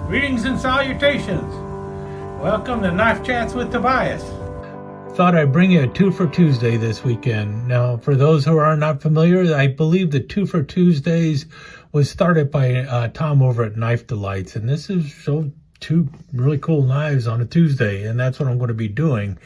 Greetings and salutations. Welcome to Knife Chats with Tobias. Thought I'd bring you a Two-fer-Tuesday this weekend. Now, for those who are not familiar, I believe the Two-fer-Tuesdays was started by Tom over at Knife Delights, and this is two really cool knives on a Tuesday, and that's what I'm going to be doing.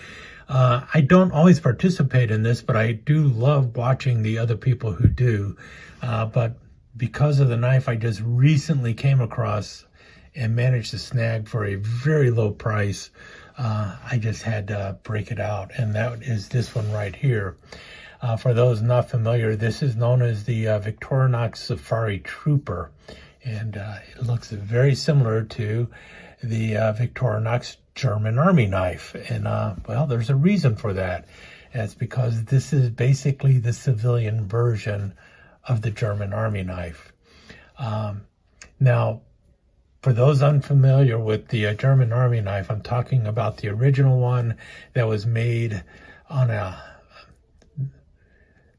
I don't always participate in this, but I do love watching the other people who do. But because of the knife I just recently came across and managed to snag for a very low price, I just had to break it out, and that is this one right here. For those not familiar, this is known as the Victorinox Safari Trooper, and it looks very similar to the Victorinox German Army knife, and well, there's a reason for that. It's because this is basically the civilian version of the German Army knife. Now, for those unfamiliar with the German Army knife, I'm talking about the original one that was made on a...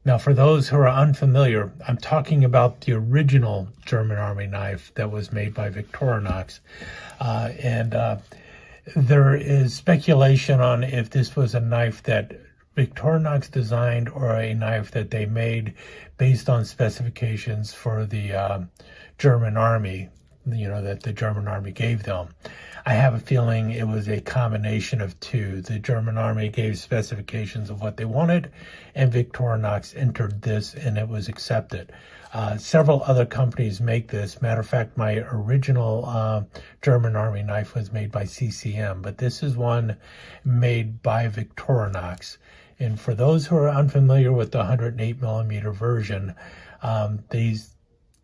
Now, for those who are unfamiliar, I'm talking about the original German Army knife that was made by Victorinox. There is speculation on if this was a knife that Victorinox designed or a knife that they made based on specifications for the German Army, that the German Army gave them. I have a feeling it was a combination of two. The German Army gave specifications of what they wanted, and Victorinox entered this, and it was accepted. Several other companies make this. Matter of fact, my original German Army knife was made by CCM, but this is one made by Victorinox. And for those who are unfamiliar with the 108 millimeter version, these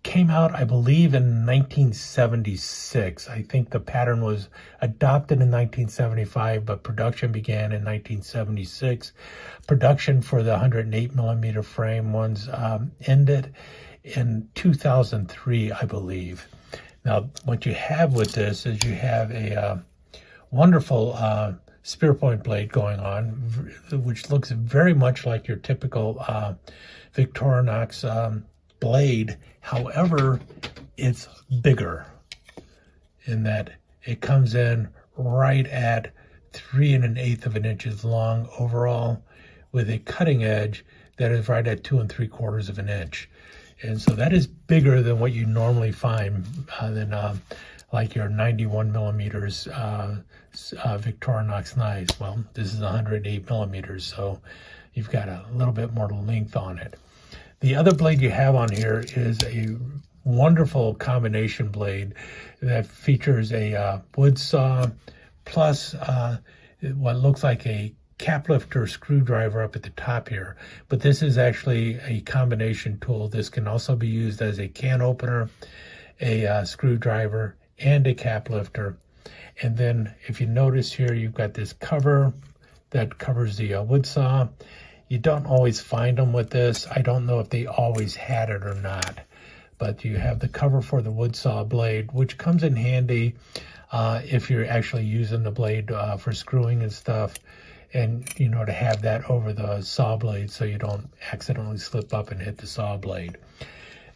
came out, I believe, in 1976. I think the pattern was adopted in 1975, but production began in 1976. Production for the 108 millimeter frame ones ended in 2003, I believe. Now, what you have with this is you have a wonderful spear point blade going on, which looks very much like your typical Victorinox blade. However, it's bigger in that it comes in right at 3 1/8 inches long overall, with a cutting edge that is right at 2 3/4 inches. And so that is bigger than what you normally find than like your 91 millimeters Victorinox knives. Well, this is 108 millimeters, so you've got a little bit more length on it. The other blade you have on here is a wonderful combination blade that features a wood saw plus what looks like a cap lifter screwdriver up at the top here. But this is actually a combination tool. This can also be used as a can opener, a screwdriver, and a cap lifter. And then if you notice here, you've got this cover that covers the wood saw. You don't always find them with this. I don't know if they always had it or not, but you have the cover for the wood saw blade, which comes in handy if you're actually using the blade for screwing and stuff, and to have that over the saw blade so you don't accidentally slip up and hit the saw blade.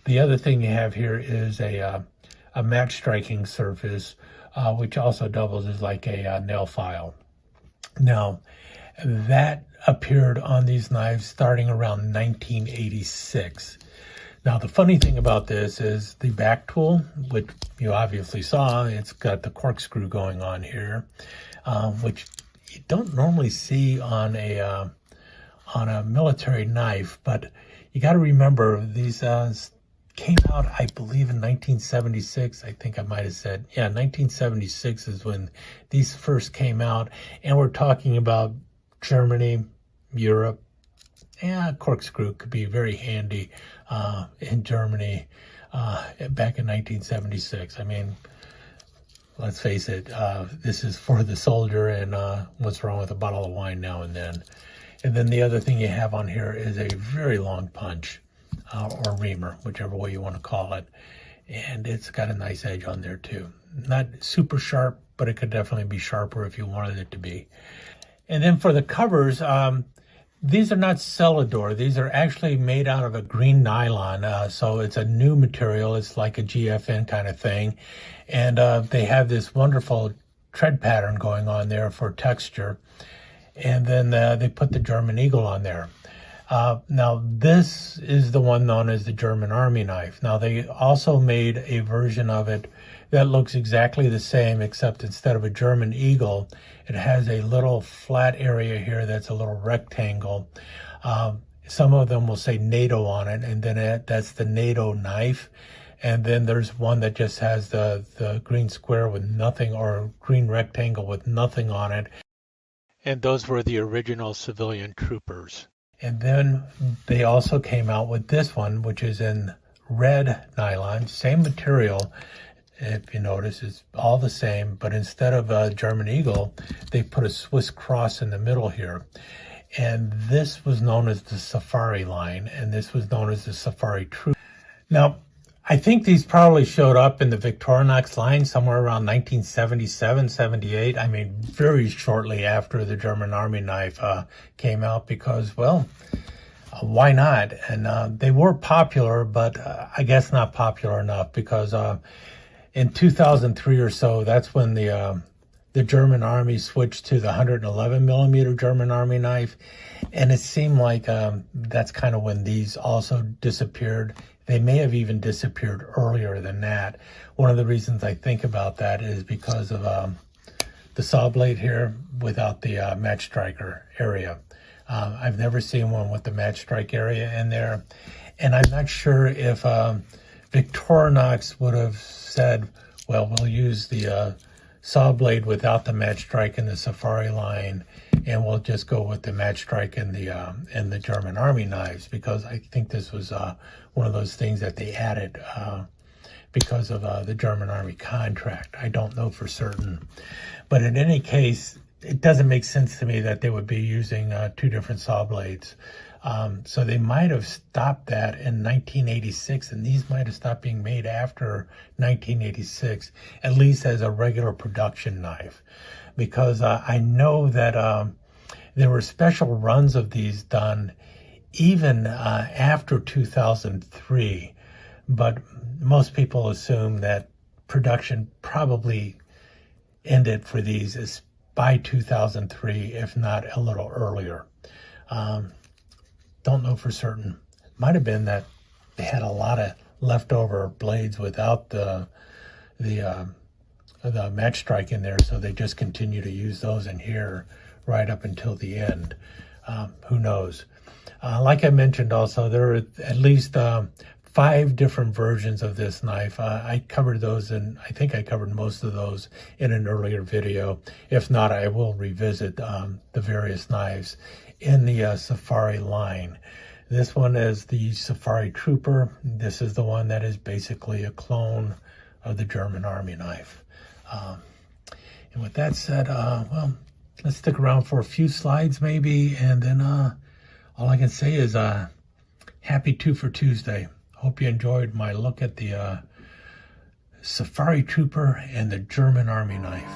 The other thing you have here is a match striking surface, which also doubles as like a nail file. Now, that appeared on these knives starting around 1986. Now, the funny thing about this is the back tool, which you obviously saw, it's got the corkscrew going on here, which you don't normally see on a military knife. But you got to remember, these came out, I believe, in 1976. I think I might have said, yeah, 1976 is when these first came out, and we're talking about Germany, Europe. Yeah, corkscrew could be very handy in Germany back in 1976. I mean, let's face it, this is for the soldier, and what's wrong with a bottle of wine now and then. And then the other thing you have on here is a very long punch, or reamer, whichever way you want to call it. And it's got a nice edge on there too. Not super sharp, but it could definitely be sharper if you wanted it to be. And then for the covers, These are not Celador. These are actually made out of a green nylon. So it's a new material. It's like a GFN kind of thing. And they have this wonderful tread pattern going on there for texture. And then they put the German Eagle on there. Now, this is the one known as the German Army knife. Now, they also made a version of it that looks exactly the same, except instead of a German Eagle, it has a little flat area here that's a little rectangle. Some of them will say NATO on it, and then that's the NATO knife. And then there's one that just has the green square with nothing, or green rectangle with nothing on it. And those were the original civilian troopers. And then they also came out with this one, which is in red nylon, same material. If you notice, it's all the same, but instead of a German Eagle, they put a Swiss cross in the middle here. And this was known as the Safari line, and this was known as the Safari Troop. Now, I think these probably showed up in the Victorinox line somewhere around 1977, 78. I mean, very shortly after the German Army knife came out because, well, why not? And they were popular, but I guess not popular enough because in 2003 or so, that's when the German Army switched to the 111 millimeter German Army knife. And it seemed like that's kind of when these also disappeared. They may have even disappeared earlier than that. One of the reasons I think about that is because of the saw blade here without the match striker area. I've never seen one with the match strike area in there. And I'm not sure if Victorinox would have said, well, we'll use the saw blade without the match strike in the Safari line, and we'll just go with the match strike in the German Army knives, because I think this was one of those things that they added because of the German Army contract. I don't know for certain, but in any case, it doesn't make sense to me that they would be using two different saw blades. So they might have stopped that in 1986, and these might have stopped being made after 1986, at least as a regular production knife. Because I know that there were special runs of these done even after 2003, but most people assume that production probably ended for these by 2003, if not a little earlier. Don't know for certain. Might have been that they had a lot of leftover blades without the match strike in there, so they just continue to use those in here right up until the end. Who knows? Like I mentioned also, there are at least 5 different versions of this knife. I covered those, and I think I covered most of those in an earlier video. If not, I will revisit the various knives in the Safari line. This one is the Safari Trooper. This is the one that is basically a clone of the German Army knife. And with that said, well, let's stick around for a few slides maybe, and then all I can say is happy Two-fer-Tuesday. Hope you enjoyed my look at the Safari Trooper and the German Army knife.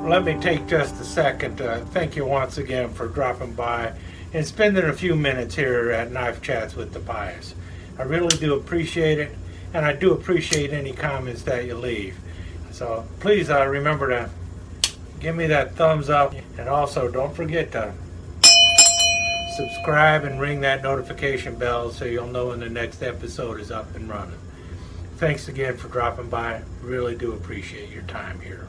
Let me take just a second to thank you once again for dropping by and spending a few minutes here at Knife Chats with the Pious. I really do appreciate it, and I do appreciate any comments that you leave. So please remember to give me that thumbs up, and also don't forget to subscribe and ring that notification bell so you'll know when the next episode is up and running. Thanks again for dropping by. Really do appreciate your time here.